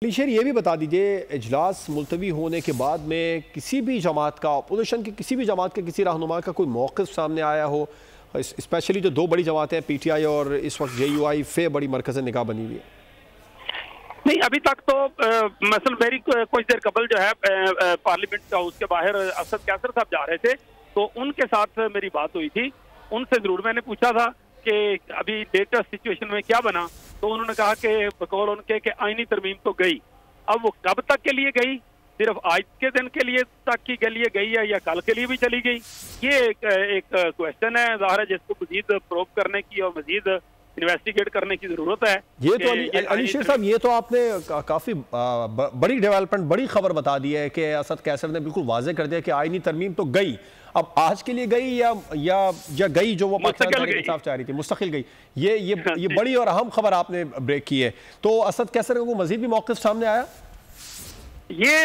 शेर ये भी बता दीजिए, इजलास मुलतवी होने के बाद में किसी भी जमात का, अपोजिशन की किसी भी जमात के किसी रहनुमा का कोई मौक़िफ़ सामने आया हो, स्पेशली जो दो बड़ी जमातें हैं PTI और इस वक्त JUI फे बड़ी मरकज़ निगाह बनी हुई है? नहीं, अभी तक तो मसल मेरी कुछ देर कबल जो है पार्लियामेंट हाउस के बाहर असद कैसर साहब जा रहे थे, तो उनके साथ मेरी बात हुई थी। उनसे जरूर मैंने पूछा था कि अभी लेटेस्ट सिचुएशन में क्या बना, तो उन्होंने कहा कि बकौल उनके कि आईनी तरमीम तो गई। अब वो कब तक के लिए गई, सिर्फ आज के दिन के लिए तक के लिए गई है या कल के लिए भी चली गई, ये एक क्वेश्चन है ज़ाहिर है, जिसको मजीद प्रोब करने की और मजीद इन्वेस्टिगेट करने की जरूरत है। ये तो अली शेर साहब, ये तो आपने काफी बड़ी डेवलपमेंट, बड़ी खबर बता दी है कि असद कैसर ने बिल्कुल वाजे कर दिया कि आईनी तरमीम तो गई। अब आज के लिए गई या गई जो वो पाकिस्तान के इंसाफ चाह रही थी, मुस्तकिल गई। ये बड़ी और अहम खबर आपने ब्रेक की है। तो असद कैसर को मजीद भी मौक़िफ़ सामने आया? ये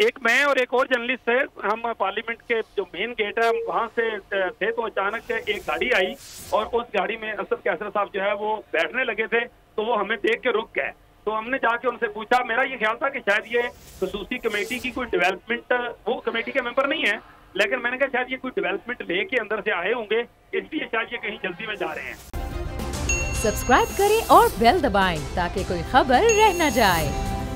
एक मैं और एक और जर्नलिस्ट है, हम पार्लियामेंट के जो मेन गेट है वहां से थे, तो अचानक एक गाड़ी आई और उस गाड़ी में असद कैसर साहब जो है वो बैठने लगे थे, तो वो हमें देख के रुक गए। तो हमने जाके उनसे पूछा, मेरा ये ख्याल था कि शायद ये खसूसी कमेटी की कोई डेवलपमेंट, वो कमेटी के मेंबर नहीं है, लेकिन मैंने कहा शायद ये कोई डेवलपमेंट लेके अंदर से आए होंगे, इसलिए शायद ये कहीं जल्दी में जा रहे हैं। सब्सक्राइब करें और बेल दबाएं ताकि कोई खबर रह न जाए।